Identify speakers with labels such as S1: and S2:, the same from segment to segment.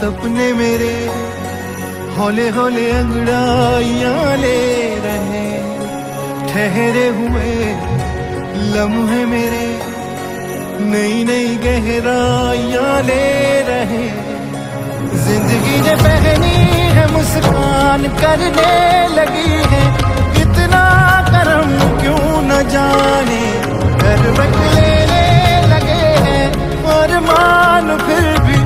S1: सपने मेरे हौले हौले अंगड़ाइयां ले रहे, ठहरे हुए लम्हे मेरे नई नई गहराइयां ले रहे। जिंदगी ने पहनी है मुस्कान करने लगी है, इतना करम क्यों न जाने करवट लेने लगे हैं। और मान फिर भी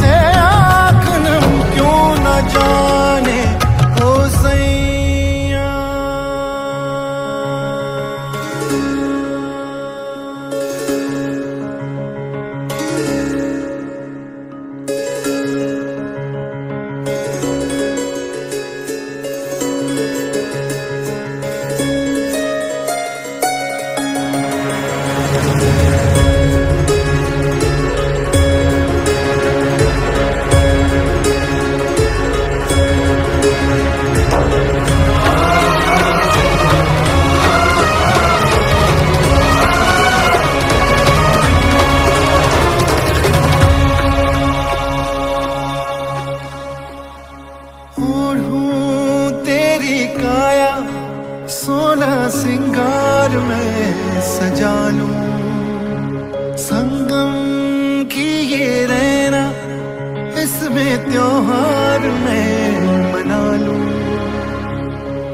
S1: है आँख नम क्यों न जाने ओ सैया। सोना सिंगार में सजा लूं, संगम की ये रहना इसमें त्योहार में मना लूं।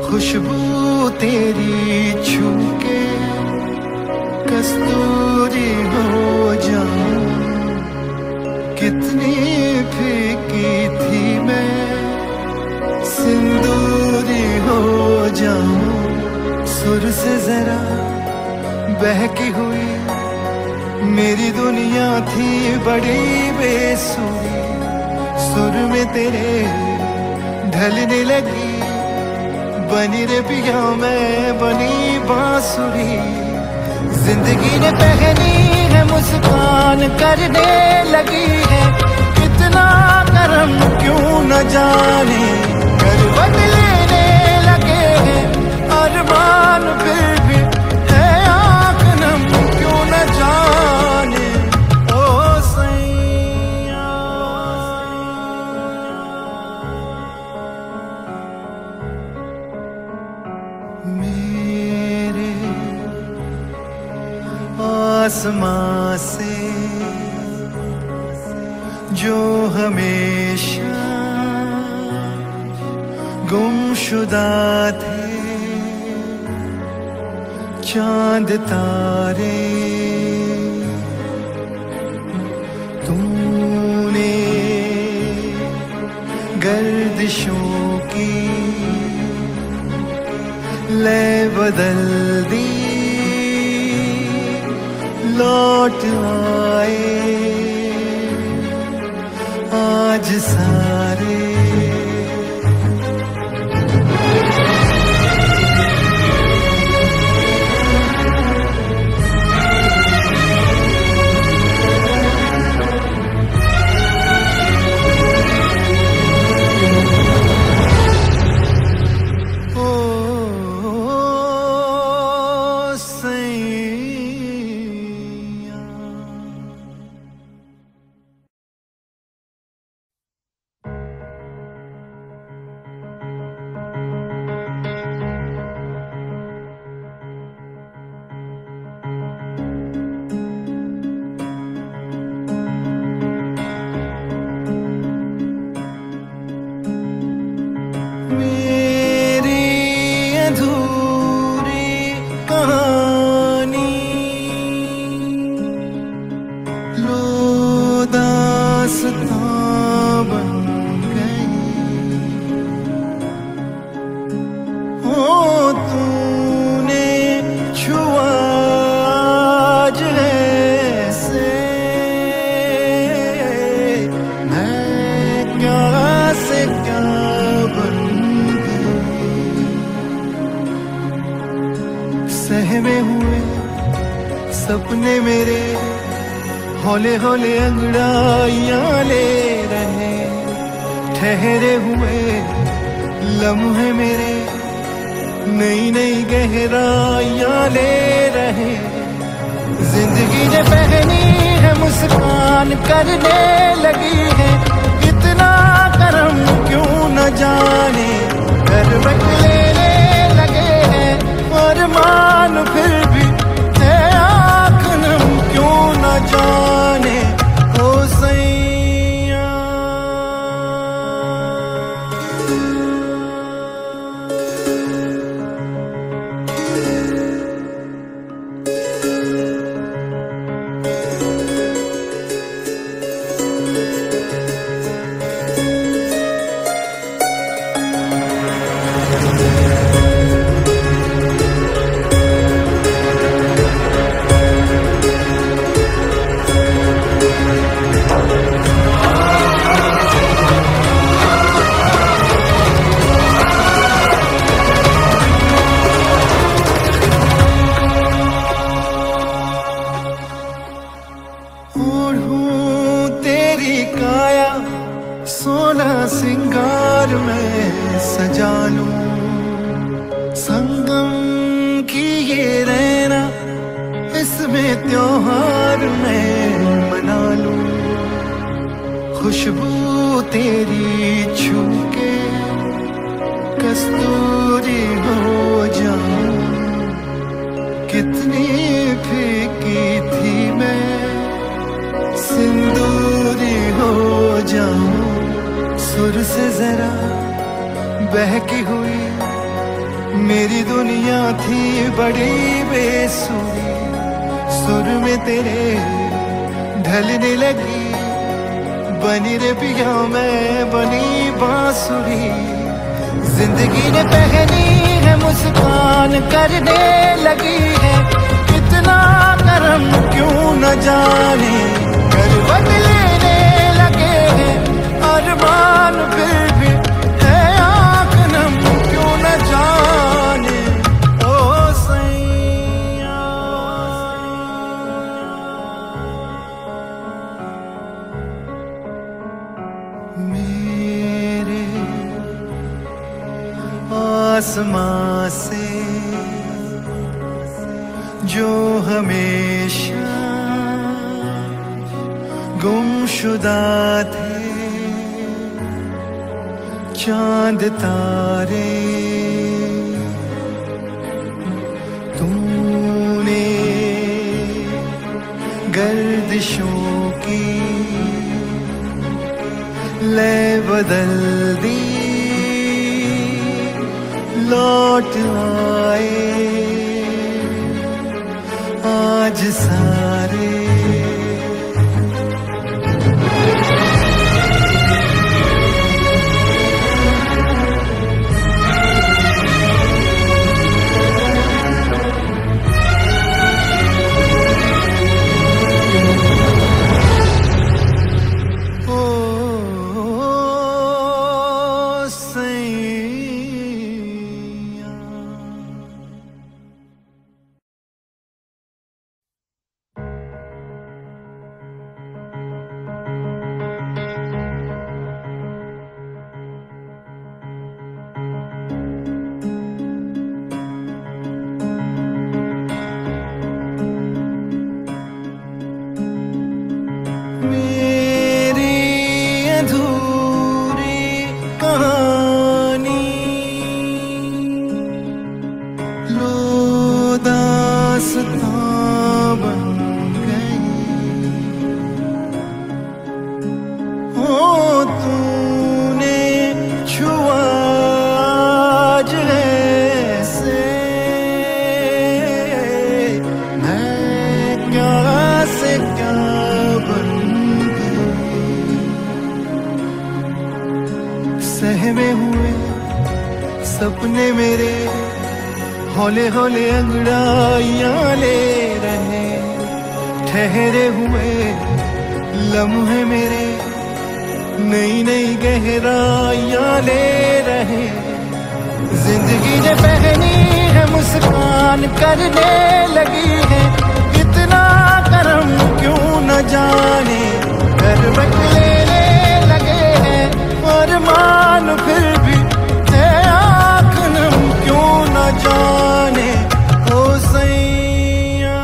S1: खुशबू तेरी छू के कस्तूरी हो जाऊं, कितनी फीकी थी मैं सिंदूरी हो जाऊं। सुर से जरा बहकी हुई मेरी दुनिया थी बड़ी बेसुरी, सुर में तेरे ढलने लगी बनी रे पिया मैं बनी बांसुरी। जिंदगी ने पहनी है मुस्कान करने लगी है, कितना करम क्यों न जाने करवट लेने लगे हैं। अरमान फिर भी है आँख नम क्यों न जाने ओ सैया। मेरे आसमां से जो हमेशा गुमशुदा थे चांद तारे, तूने गर्दिशों की लय बदल दी, लौट आए आज सारे। सहमे हुए सपने मेरे हौले हौले अंगड़ाइयां ले रहे, ठहरे हुए लम्हे मेरे नई नई गहराइयां ले रहे। जिंदगी ने पहनी है मुस्कान करने लगी है, इतना करम क्यों न जाने करवट लेने लगे हैं और मान फिर भी है आँख नम क्यों न जाने ओ सैया। ओढ़ूं तेरी काया सोना सिंगार में सजा लूं, संगम की ये रहना इसमें त्योहार में मना लूं। खुशबू तेरी छू के कस्तूरी हो जाऊं, कितनी फीकी थी मैं सिंदूरी हो जाऊं। सुर से जरा बहकी हुई मेरी दुनिया थी बड़ी बेसुरी, सुर में तेरे ढलने लगी बनी रे पिया मैं बनी बांसुरी। जिंदगी ने पहनी है मुस्कान करने लगी है कितना करम क्यों न जाने करवट लेने लगे हैं अरमान फिर भी है आँख नम क्यों न जाने ओ सैया। मेरे आसमां से जो हमेशा गुमशुदा थे चांद तारे, तूने गर्दिशों की लय बदल दी, लौट आए आज सारे। सहमे हुए सपने मेरे हौले हौले अंगड़ाइयां ले रहे, ठहरे हुए लम्हे मेरे नई नई गहराइयां ले रहे। जिंदगी ने पहनी है मुस्कान करने लगी है इतना करम क्यों न जाने करवट लेने लगे हैं और मान फिर भी है आँख नम क्यों न जाने ओ सैया।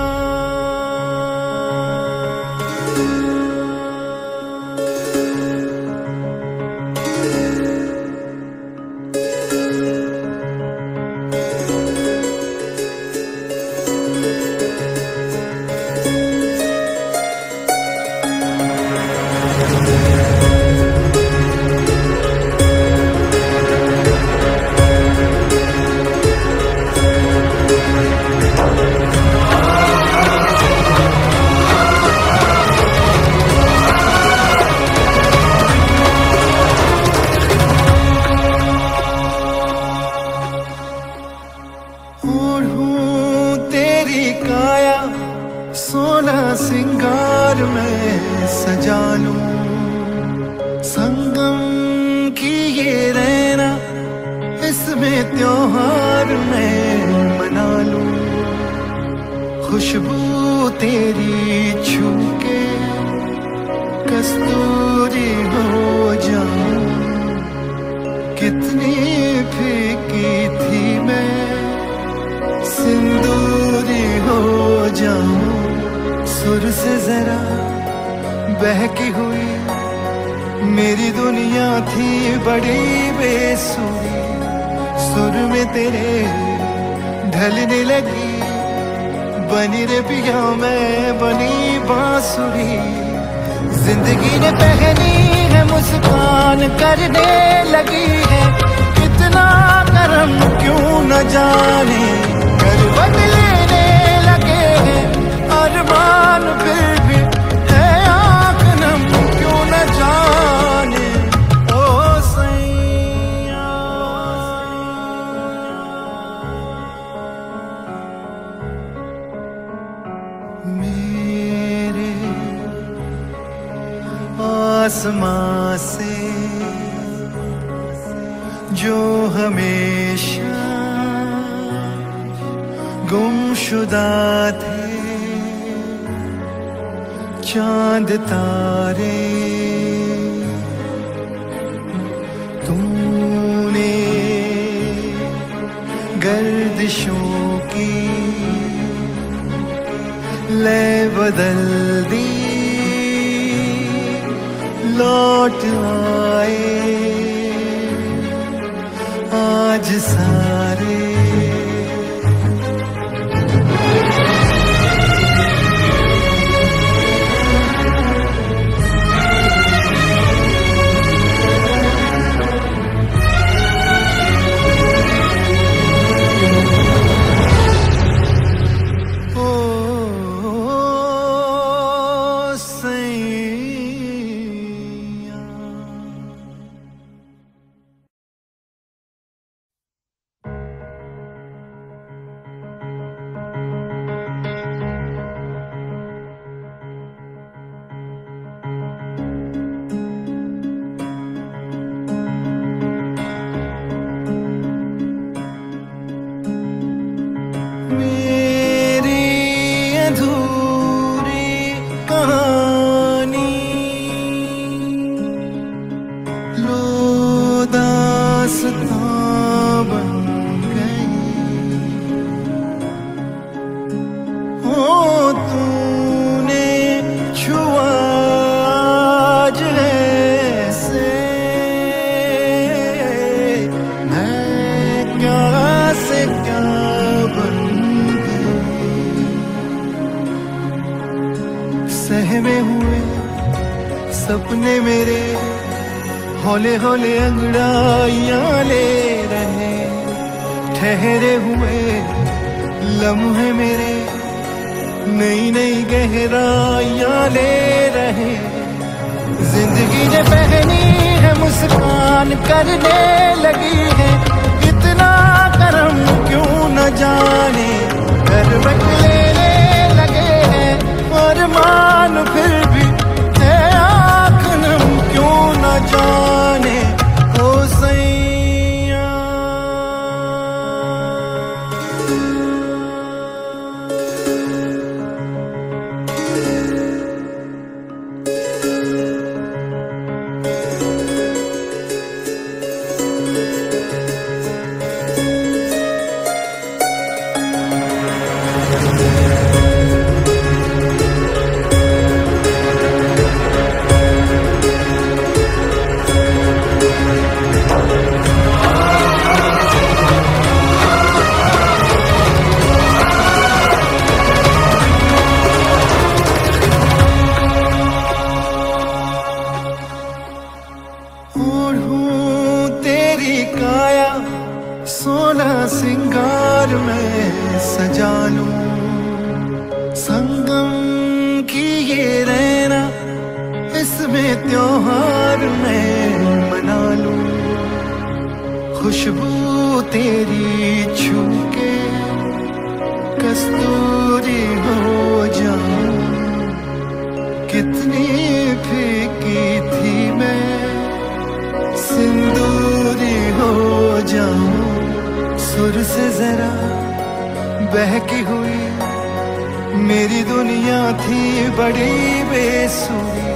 S1: में सजा लूं, संगम की ये रहना इसमें त्योहार में मना लूं, खुशबू तेरी छू के कस्तूरी हो जाऊं, कितनी फीकी थी मैं सिंदूरी हो जाऊं, सुर से जरा बहकी हुई मेरी दुनिया थी बड़ी बेसुरी, सुर में तेरे ढलने लगी बनी रे पिया मैं बनी बांसुरी, जिंदगी ने पहनी है मुस्कान करने लगी है, कितना करम क्यों न जाने करवट लेने लगे हैं, अरमान फिर भी है आँख नम क्यों न जाने ओ सैया। मेरे आसमां से जो हमेशा गुमशुदा थे चांद तारे, तूने गर्दिशों की लय बदल दी, लौट आए आज सारे। सहमे हुए सपने मेरे हौले हौले अंगड़ाइयां ले रहे, ठहरे हुए लम्हे मेरे नई नई गहराइयां ले रहे, जिंदगी ने पहनी है मुस्कान करने लगी है, इतना करम क्यों न जाने करवट लेने लगे हैं, और मान फिर भी है आँख नम क्यों न जाने ओ सैया। सोना सिंगार में सजा लूं, संगम की ये रहना इसमें त्योहार में मना लूं, खुशबू तेरी छू के कस्तूरी हो जाऊं, जरा बहकी हुई मेरी दुनिया थी बड़ी बेसुरी,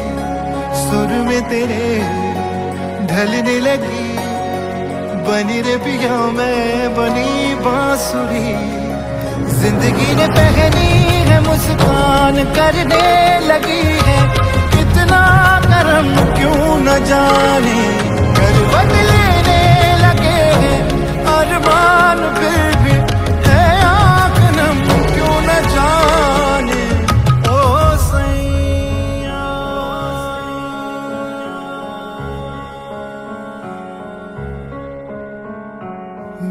S1: सुर में तेरे ढलने लगी, बनी रे पिया मैं बनी बांसुरी। जिंदगी ने पहनी है मुस्कान करने लगी है, कितना करम क्यों न जाने, करवट लेने लगे हैं अरमान फिर भी है आँख नम क्यों न जाने। ओ सैया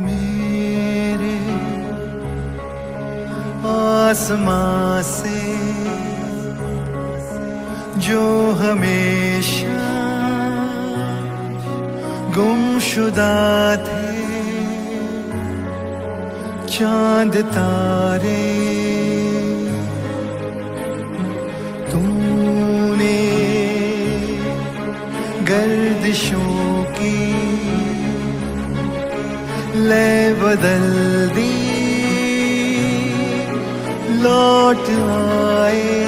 S1: मेरे आसमां से जो हमेशा गुमशुदा थे चांद तारे, तूने गर्दिशों की लय बदल दी, लौट आए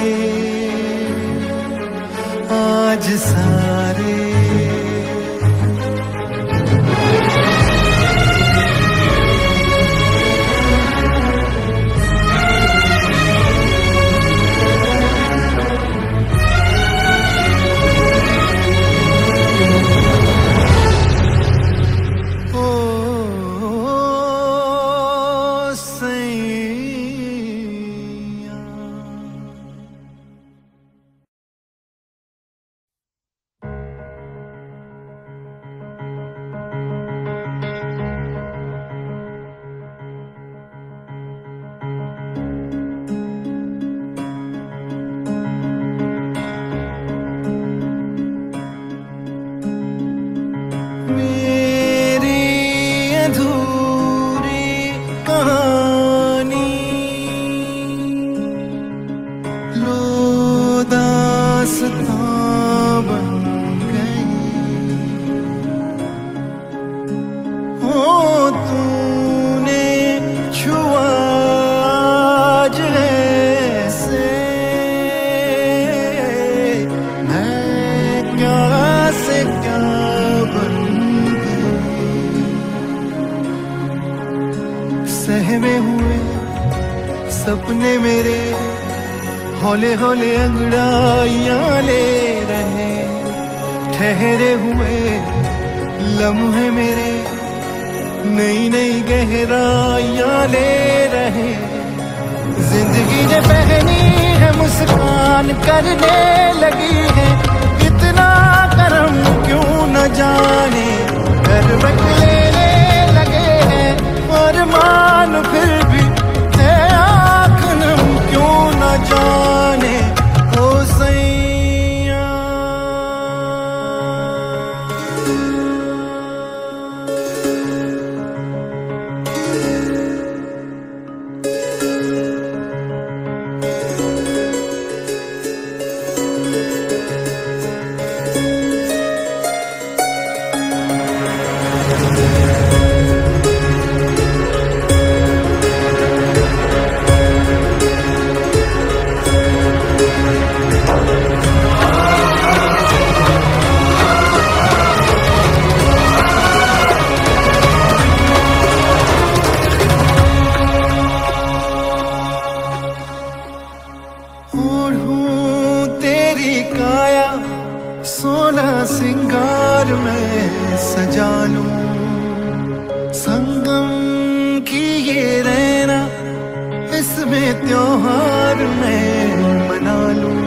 S1: आज सारे। सहमे हुए सपने मेरे हौले हौले अंगड़ाइयां ले रहे, ठहरे हुए लम्हे मेरे नई नई गहराइयां ले रहे। जिंदगी ने पहनी है मुस्कान करने लगी है, इतना करम क्यों न जाने, करवट लेने लगे हैं और मान फिर भी है आँख नम क्यों न जाने। ओ सैया सोना सिंगार में सजा लूं, संगम की ये रहना इसमें त्योहार में मना लूं,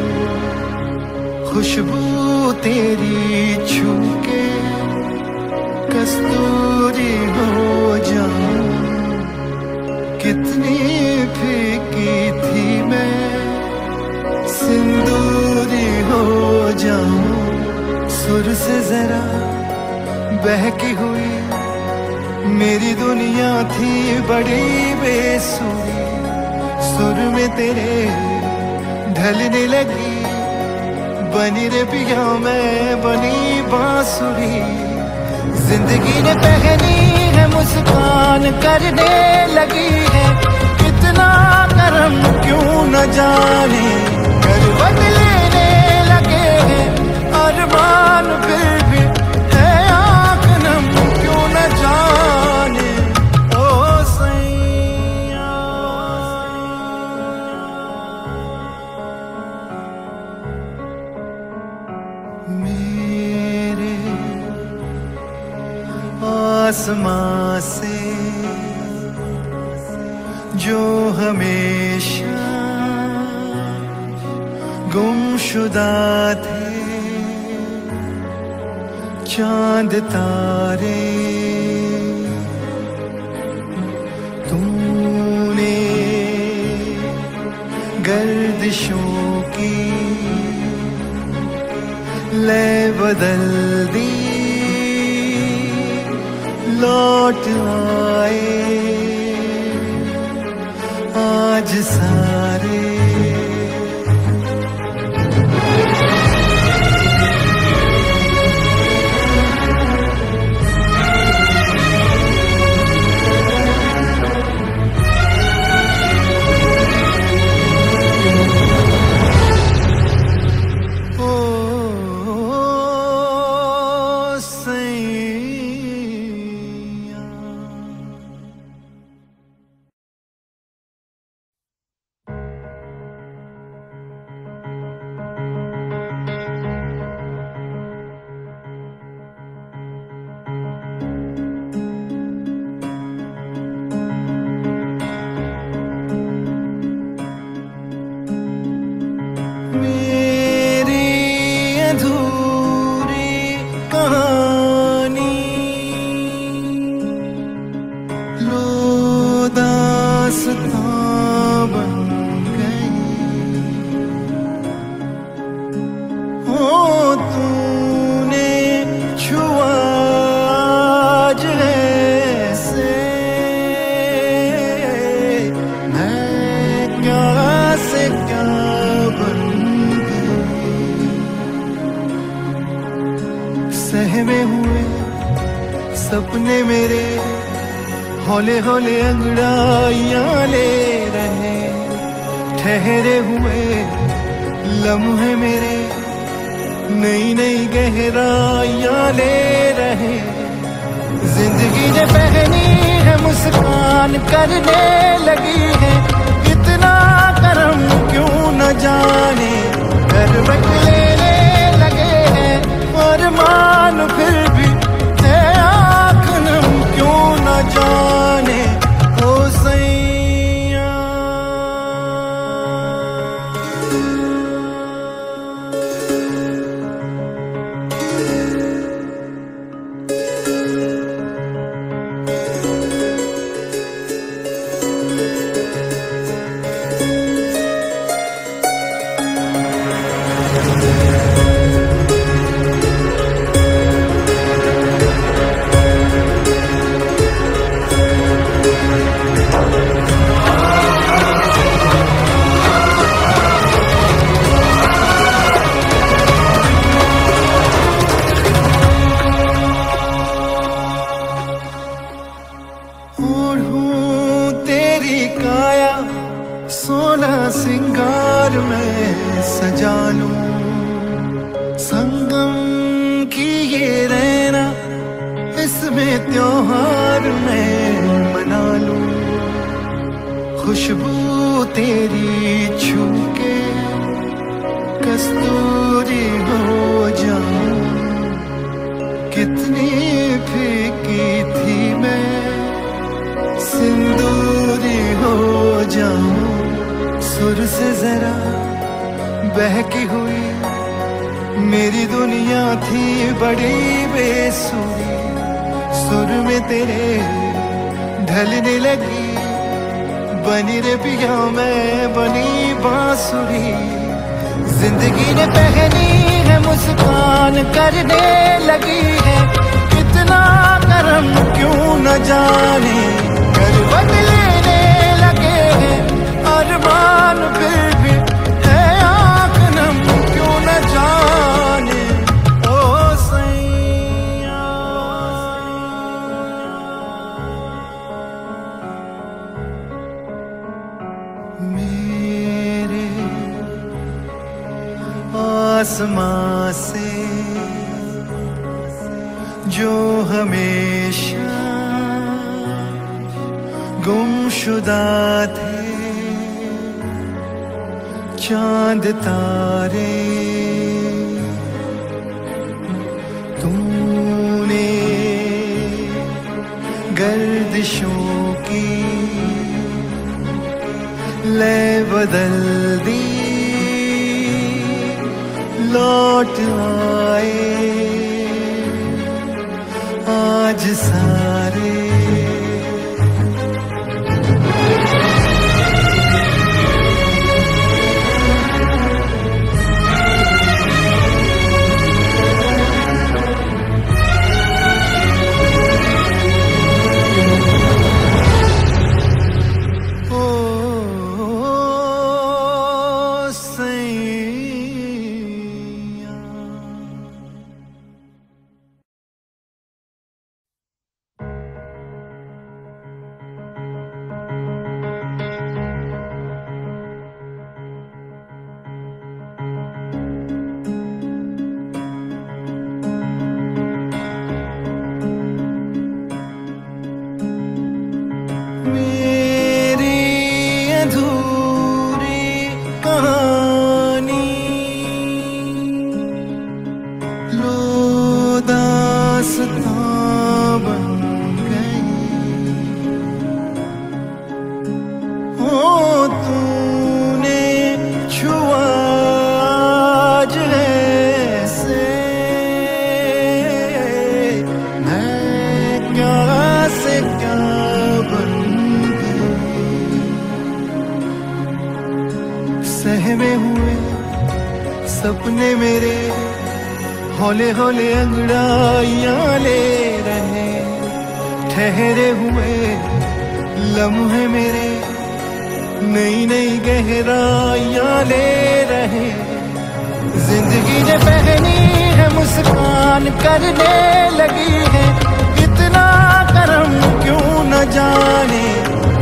S1: खुशबू तेरी छू के कस्तूरी हो जाऊं, कितनी फीकी थी मैं सिंदूरी हो जाऊं। सुर से जरा बहकी हुई मेरी दुनिया थी बड़ी बेसुरी, सुर में तेरे ढलने लगी, बनी रे पिया मैं बनी बांसुरी। जिंदगी ने पहनी है मुस्कान करने लगी है, कितना करम क्यों न जाने, करवट लेने लगे हैं अरमान फिर भी है आँख नम क्यों न जाने। ओ सैया मेरे आसमां से जो हमेशा गुमशुदा थे चांद तारे, तूने गर्दिशों की लय बदल दी, लौट आए आज सारे। सहमे हुए सपने मेरे हौले हौले अंगड़ाइयां ले रहे, ठहरे हुए लम्हे मेरे नई नई गहराइयां ले रहे। जिंदगी ने पहनी है मुस्कान करने लगी है, इतना करम क्यों न जाने, करवट लेने लगे हैं अरमान फिर भी है आँख नम क्यों न जाने। ओ सैया सोना सिंगार में सजा लूं, संगम की ये रहना इसमें त्योहार में मना लूं, खुशबू तेरी छू के कस्तूरी हो जाऊं, कितनी फीकी थी मैं सिंदूरी हो जाऊं, सुर से जरा बहकी हुई मेरी दुनिया थी बड़ी बेसुरी, सुर में तेरे ढलने लगी बनी रे पिया मैं बनी बांसुरी। जिंदगी ने पहनी है मुस्कान करने लगी है, कितना करम क्यों न जाने, करवट लेने लगे हैं अरमान फिर भी है आँख नम क्यों न जाने। ओ सैया आसमां से जो हमेशा गुमशुदा थे, चांद तारे तूने गर्दिशों की लय बदल दी, लौट आए आज सारे। सहमे हुए सपने मेरे हौले हौले अंगड़ाइयां ले रहे, ठहरे हुए लम्हे मेरे नई नई गहराइयां ले रहे। जिंदगी ने पहनी है मुस्कान करने लगी है, इतना करम क्यों न जाने,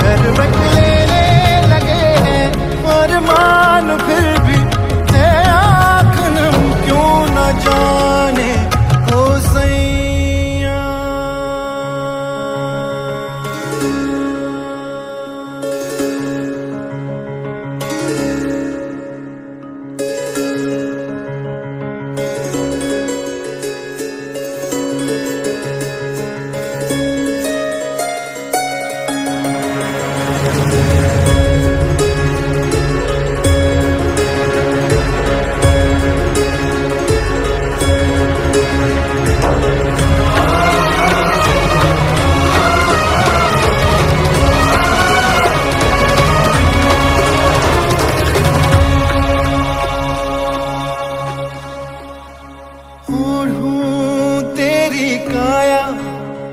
S1: करवट लेने लगे हैं और मान फिर भी है आँख नम क्यों न जाने। ओ सैया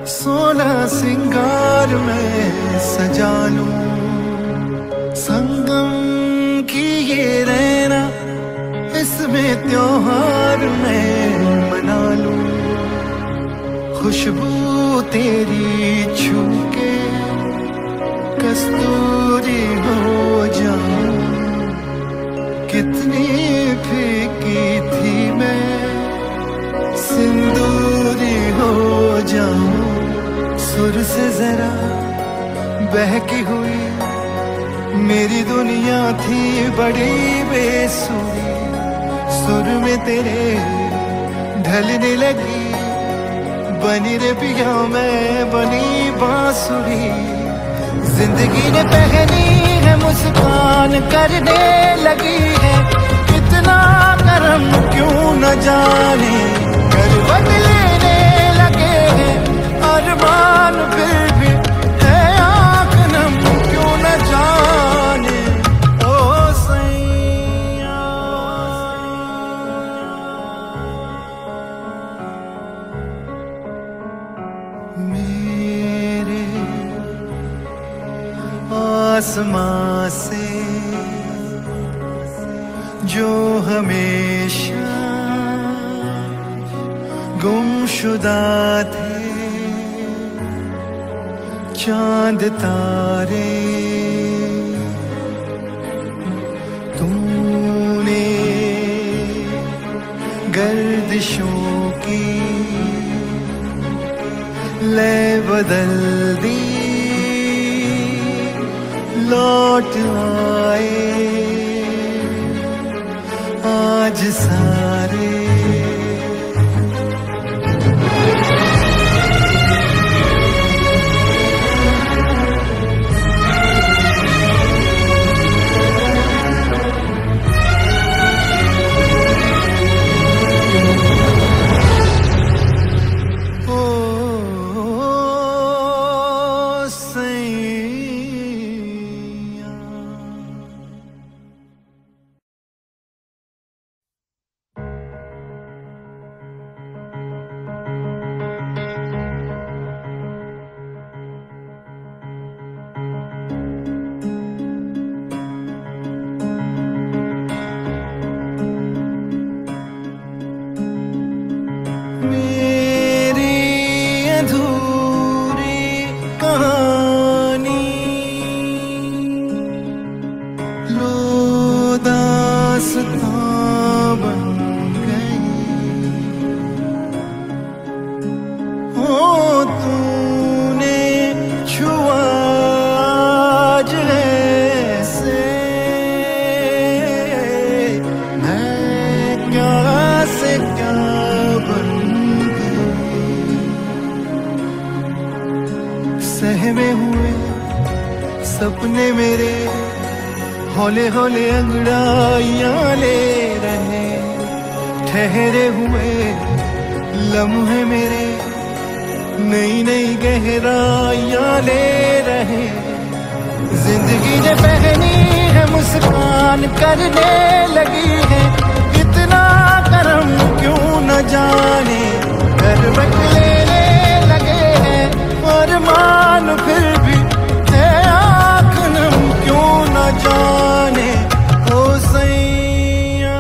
S1: सोना सिंगार में सजा लूं, संगम की ये रहना इसमें त्योहार में मना लूं। खुशबू तेरी छू के कस्तूरी हो जाऊं, कितनी फीकी थी मैं सिंदूरी हो जाऊं। सुर से जरा बहकी हुई मेरी दुनिया थी बड़ी बेसुरी, सुर में तेरे ढलने लगी बनी रे पिया मैं बनी बांसुरी। जिंदगी ने पहनी है मुस्कान करने लगी है, कितना करम क्यों न जाने, करवट लेने लगे हैं अरमान फिर भी है आँख नम क्यों न जाने। ओ सैया मेरे आसमां से जो हमेशा गुमशुदा थे, चांद तारे तूने गर्दिशों की लय बदल दी, लौट आए आज सारे। सहमे हुए सपने मेरे हौले हौले अंगड़ाइयां ले रहे, ठहरे हुए लम्हे मेरे नई नई गहराइयां ले रहे। जिंदगी ने पहनी है मुस्कान करने लगी है, इतना करम क्यों न जाने कर बदलेने लगे हैं। और मान फिर भी है आँख नम क्यों न जाने ओ सैया।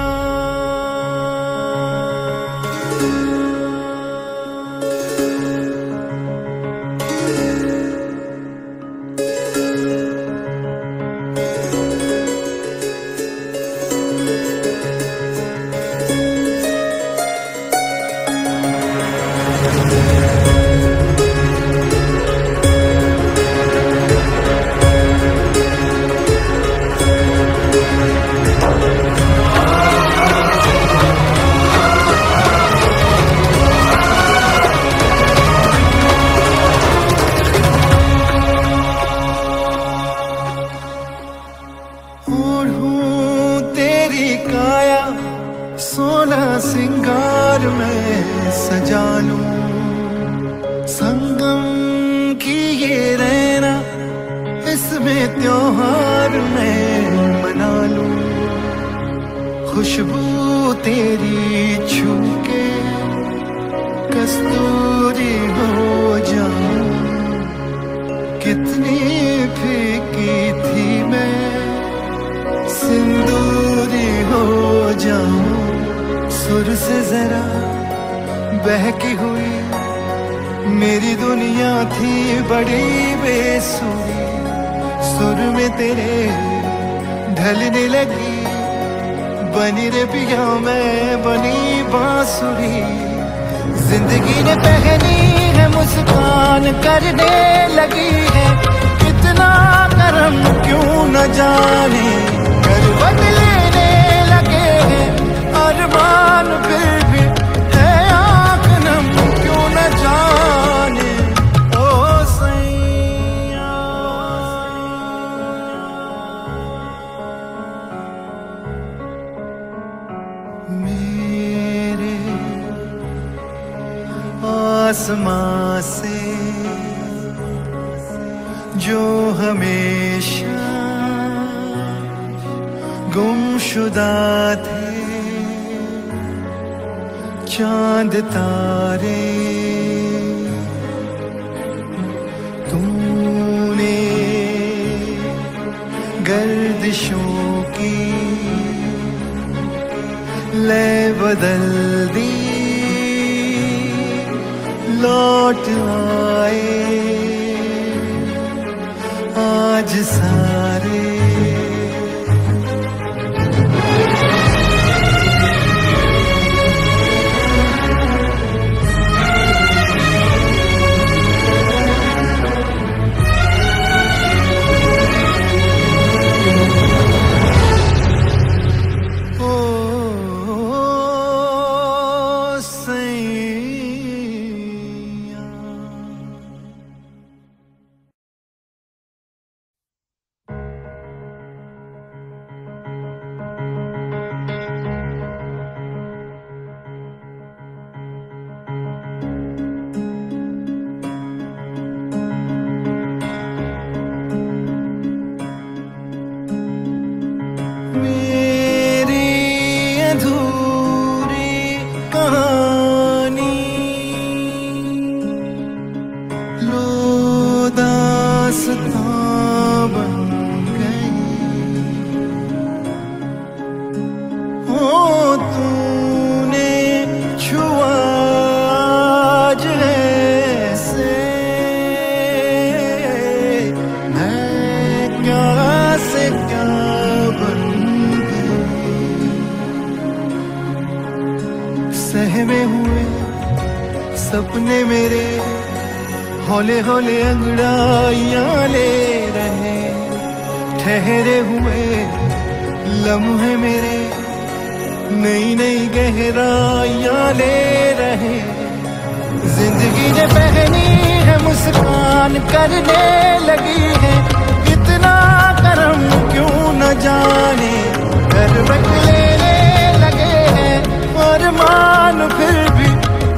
S1: सोना सिंगार में सजा लूं, संगम की ये रहना इसमें त्योहार में मना लूं। खुशबू तेरी छू के कस्तूरी हो जाऊं, कितनी फीकी थी मैं सिंदूरी हो जाऊं। सुर से जरा बहकी हुई मेरी दुनिया थी बड़ी बेसुरी, सुर में तेरे ढलने लगी बनी रे पिया मैं बनी बांसुरी। जिंदगी ने पहनी है मुस्कान करने लगी है, कितना करम क्यों न जाने कर बदलेने लगे हैं। अरमान फिर भी है आँख नम क्यों न जाने ओ सैया। मेरे आसमां से जो हमेशा गुमशुदा थे चांद तारे, तूने गर्दिशों की लय बदल दी, लौट आए आज सारे। सहमे हुए सपने मेरे हौले हौले अंगड़ाइयां ले रहे, ठहरे हुए लम्हे मेरे नई नई गहराइयां ले रहे। जिंदगी ने पहनी है मुस्कान करने लगी है, इतना करम क्यों न जाने, करवट लेने लगे हैं और मान फिर भी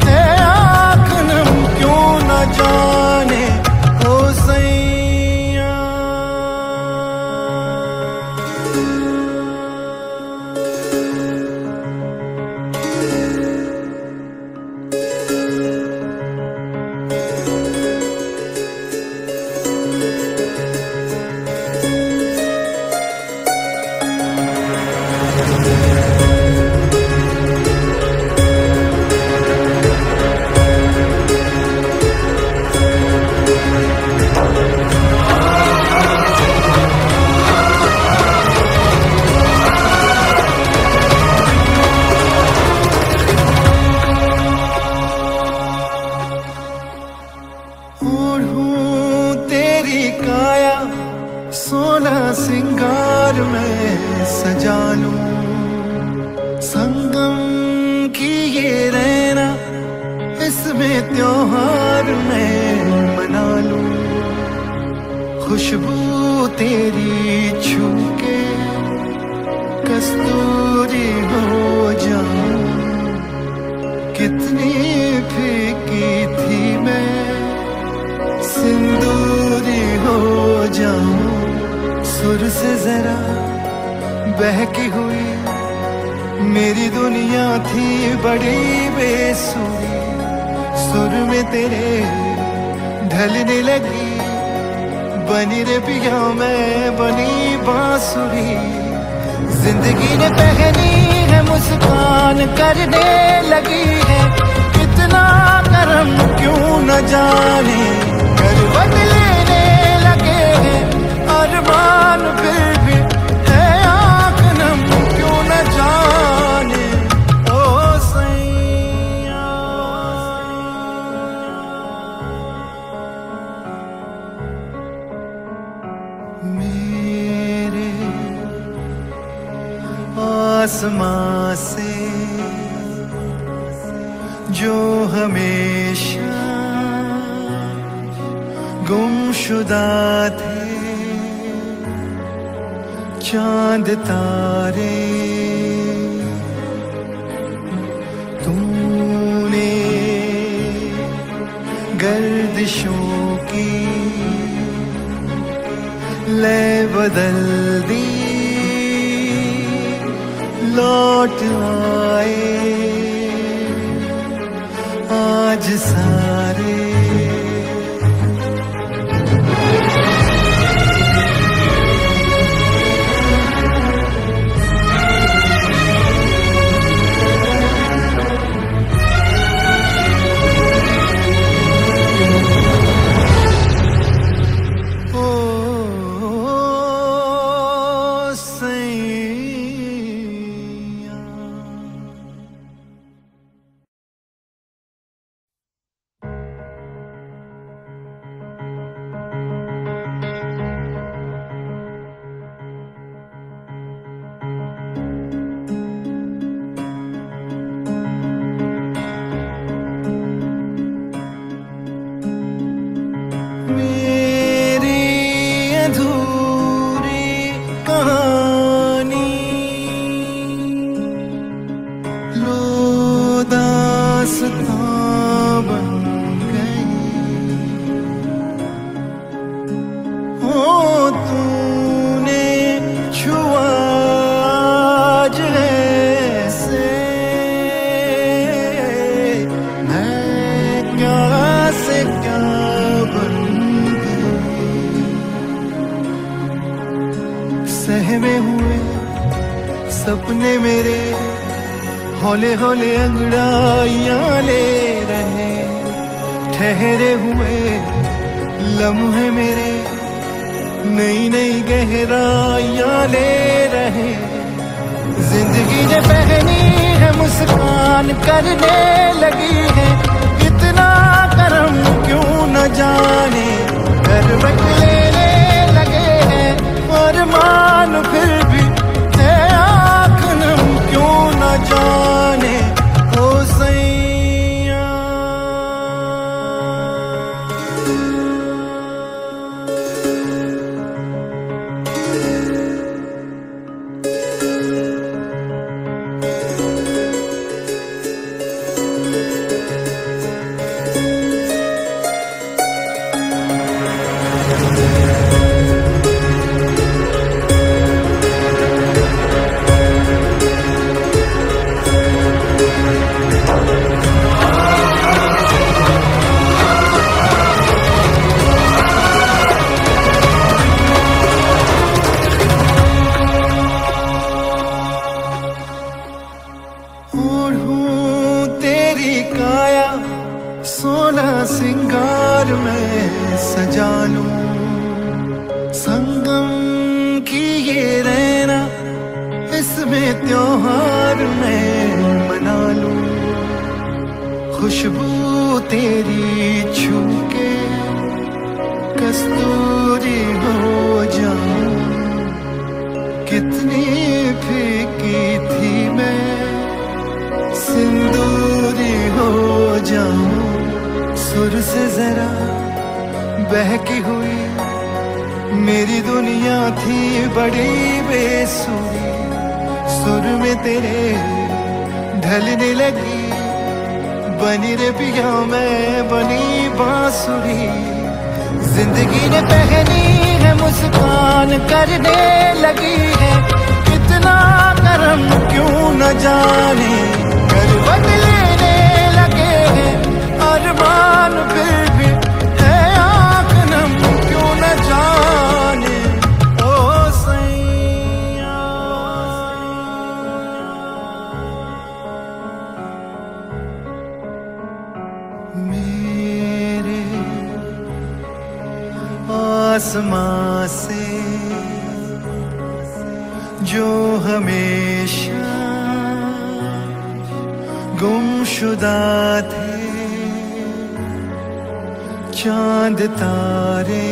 S1: है आँख नम क्यों न जाने। ओ सैया ओढ़ूं तेरी काया सोना सिंगार में सजा लूं, संगम की ये रहना इसमें त्योहार में मना लूं। खुशबू तेरी छू के कस्तूरी हो जाऊं, कितनी फीकी थी मैं सिंदूरी हो जाऊं। सुर से जरा बहकी हुई मेरी दुनिया थी बड़ी बेसुरी, सुर में तेरे ढलने लगी बनी रे पिया मैं बनी बांसुरी। जिंदगी ने पहनी है मुस्कान करने लगी है, कितना करम क्यों न जाने, करवट लेने लगे हैं अरमान फिर भी है आँख नम क्यों न जाने। ओ सैया मेरे आसमां से जो हमेशा गुमशुदा थे चांद तारे, तूने गर्दिशों की लय बदल दी, लौट आए आज सारे। सहमे हुए सपने मेरे हौले हौले अंगड़ाइयां ले रहे, ठहरे हुए लम्हे मेरे नई नई गहराइयां ले रहे। जिंदगी ने पहनी है मुस्कान करने लगी है, इतना करम क्यों न जाने, करवट लेने लगे हैं और मान फिर भी है आँख नम क्यों न जाने। ओ सैया सोना सिंगार में सजा लूं, संगम की ये रहना इसमें त्योहार में मना लूं, खुशबू तेरी छू के कस्तूरी हो जाऊं, कितनी फीकी थी मैं सिंदूरी हो जाऊं, सुर से जरा बहकी हुई मेरी दुनिया थी बड़ी बेसुरी, सुर में तेरे ढलने लगी बनी रे पिया मैं बनी बांसुरी। जिंदगी ने पहनी है मुस्कान करने लगी है, इतना करम क्यों न जाने, करवट लेने लगे हैं अरमान फिर भी है आँख नम क्यों न जाने। ओ सैया मेरे आसमां से जो हमेशा गुमशुदा थे चांद तारे,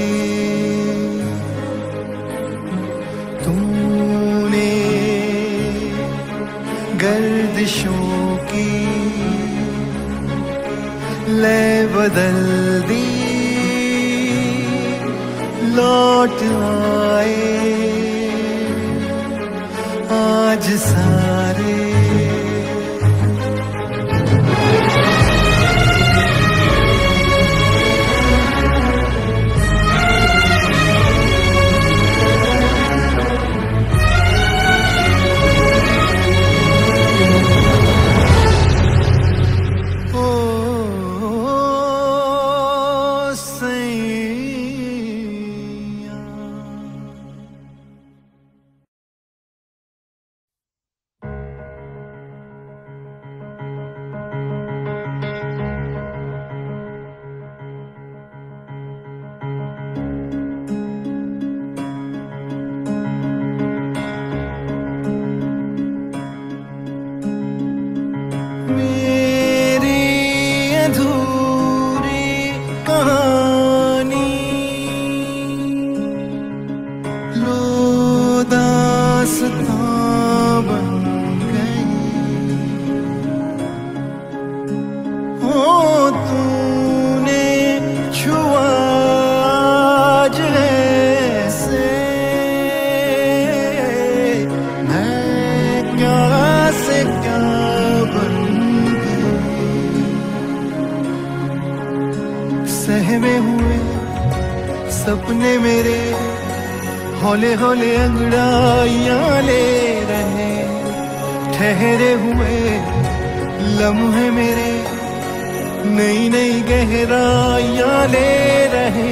S1: तूने गर्दिशों की लय बदल दी, लौट आए आज सारे। सहमे हुए सपने मेरे हौले हौले अंगड़ाइयां ले रहे, ठहरे हुए लम्हे मेरे नई नई गहराइयां ले रहे।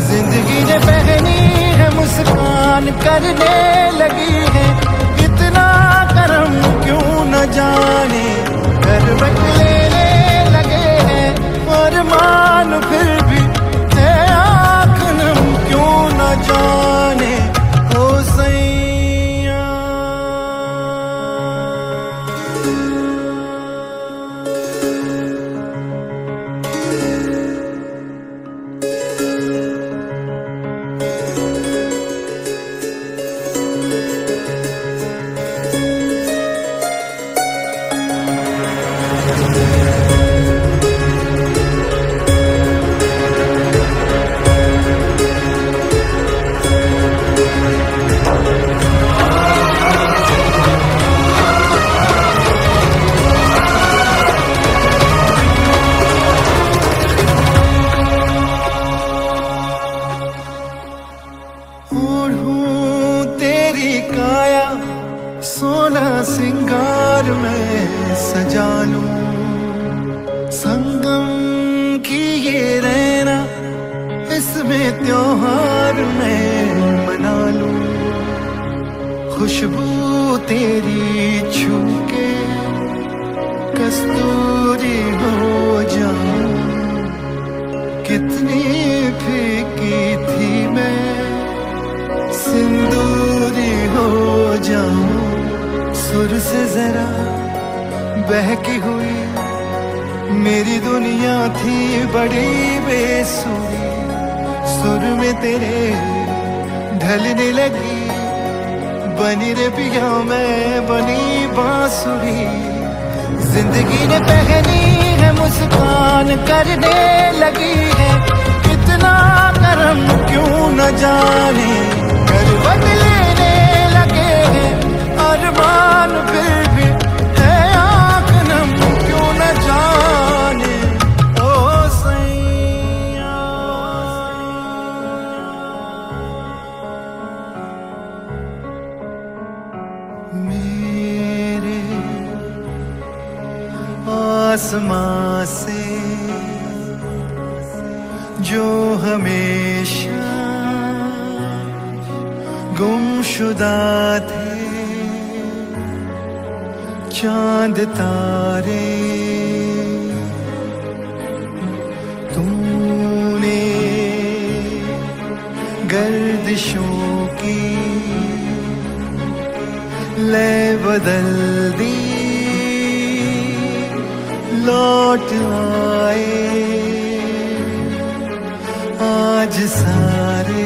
S1: जिंदगी ने पहनी है मुस्कान करने लगी है, इतना करम क्यों न जाने, करवट लेने लगे हैं और मान फिर भी है आँख नम क्यों न जाने। ओ सैया सिंगार में सजा लूं, संगम की ये रहना इसमें त्योहार में मना लूं, खुशबू तेरी छू के कस्तूरी हो जाऊं, कितनी फीकी थी मैं सिंदूरी हो जाऊं, सुर से जरा बहकी हुई मेरी दुनिया थी बड़ी बेसुरी, सुर में तेरे ढलने लगी बनी रे पिया मैं बनी बांसुरी, जिंदगी ने पहनी है मुस्कान करने लगी है, कितना करम क्यों न जाने करवट लेने लगे हैं, अरमान फिर भी है आँख नम क्यों न जाने, ओ सैया। मेरे आसमां से जो हमेशा गुमशुदा थे चांद तारे, तूने गर्दिशों की लय बदल दी, लौट आए आज सारे,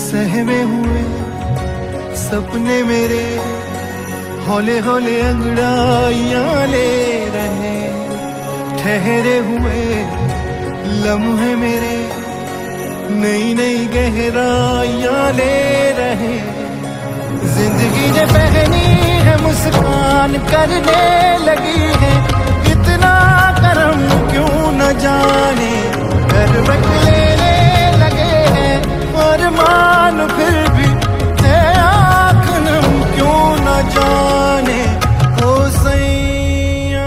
S1: सहमे हुए सपने मेरे हौले हौले अंगड़ाइयां ले रहे, ठहरे हुए लम्हे मेरे नई नई गहराइयां ले रहे, जिंदगी ने पहनी है मुस्कान करने लगी है, इतना करम क्यों न जाने करवट लेने लगे हैं, अरमान फिर भी है आँख नम क्यों न जाने, ओ सैया।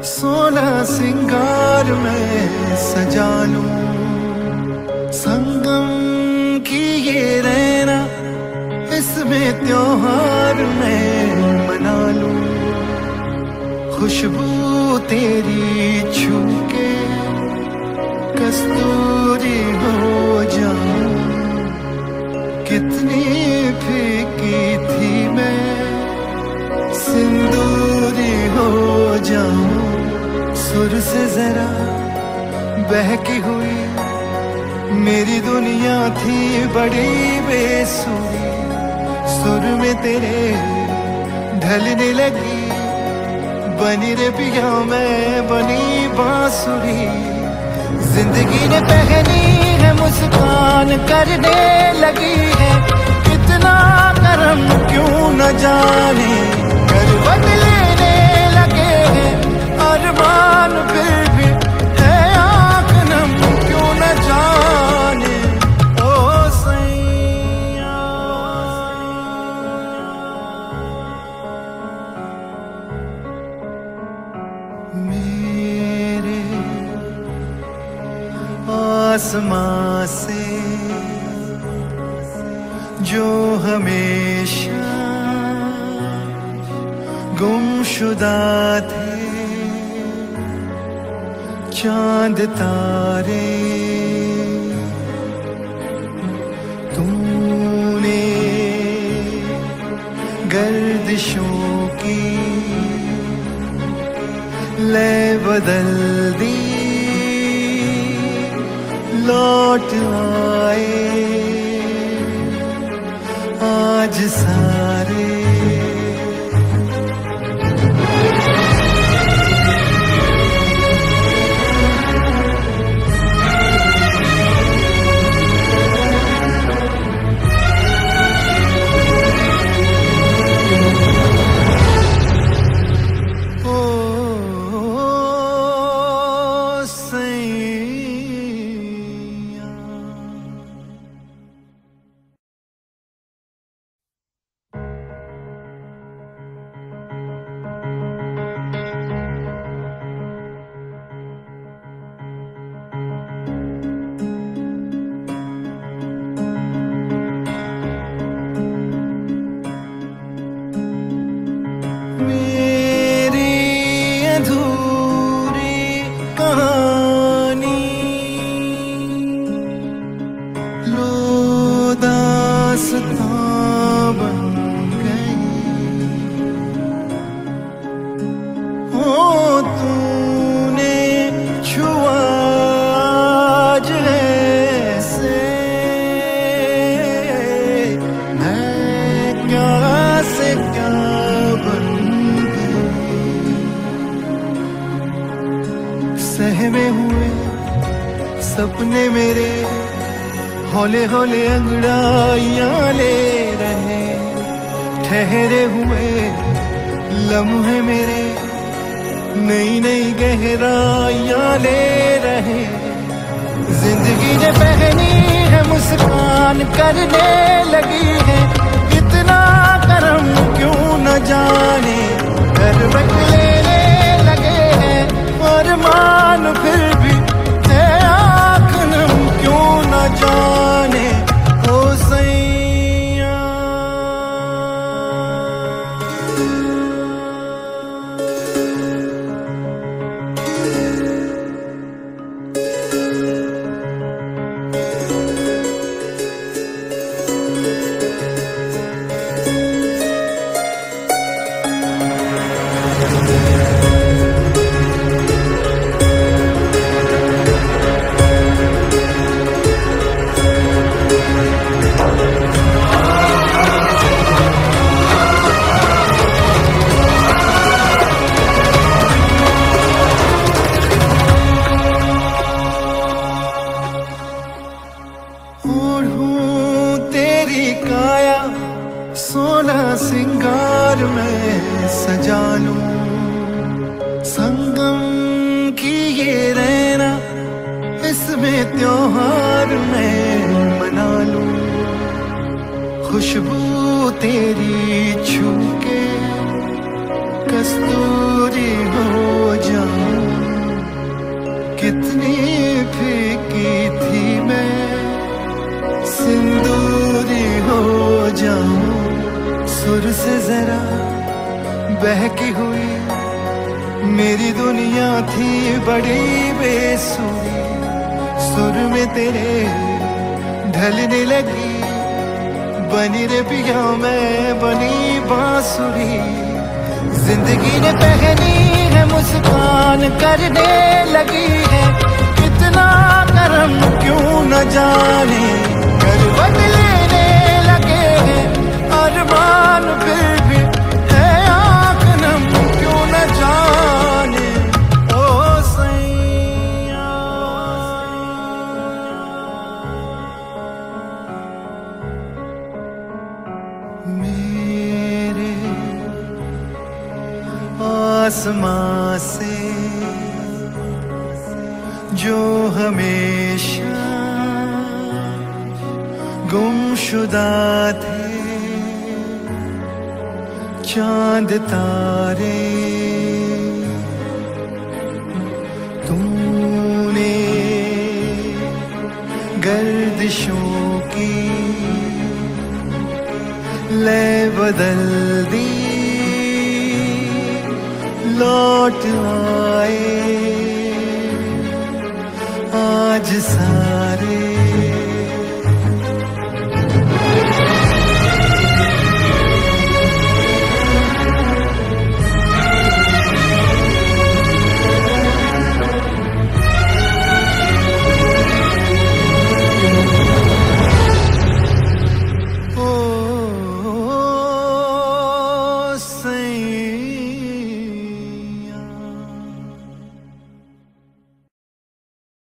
S1: सोना सिंगार में सजा लूं, संगम की ये रहना इसमें त्योहार में मना लूं, खुशबू तेरी छू के कस्तूरी हो जाऊं, बहकी हुई मेरी दुनिया थी बड़ी बेसुरी, सुर में तेरे ढलने लगी, बनी रे पिया मैं बनी बांसुरी। जिंदगी ने पहनी है मुस्कान करने लगी है, कितना करम क्यों न जाने, करवट लेने लगे हैं अरमान फिर भी है आँख नम क्यों न जाने। ओ सैया मेरे आसमां से जो हमेशा गुमशुदा थे चांद तारे, तूने गर्दिशों की लय बदल दी, लौट आए आज सारे। सहमे हुए सपने मेरे हौले हौले अंगड़ाइयां ले रहे, ठहरे हुए लम्हे मेरे नई नई गहराइयां ले रहे। जिंदगी ने पहनी है मुस्कान करने लगी है, इतना करम क्यों न जाने, करवट लेने लगे हैं अरमान फिर भी है आँख नम क्यों न जाने। ओ सैया सोना सिंगार में सजा लूं, संगम की ये रहना इसमें त्योहार में मना लूं, खुशबू तेरी छू के कस्तूरी हो जाऊं, कितनी फीकी थी मैं सिंदूरी हो जाऊं। सुर से जरा बहकी हुई मेरी दुनिया थी बड़ी बेसुरी, सुर में तेरे ढलने लगी, बनी रे पिया मैं बनी बांसुरी। जिंदगी ने पहनी है मुस्कान करने लगी है, कितना इतना करम क्यों न जाने, करवट लेने लगे हैं अरमान फिर भी है आँख नम क्यों न जाने। ओ सैया मेरे आसमां से जो हमेशा गुमशुदा थे चांद तारे, तूने गर्दिशों की लय बदल दी, लौट आए आज सारे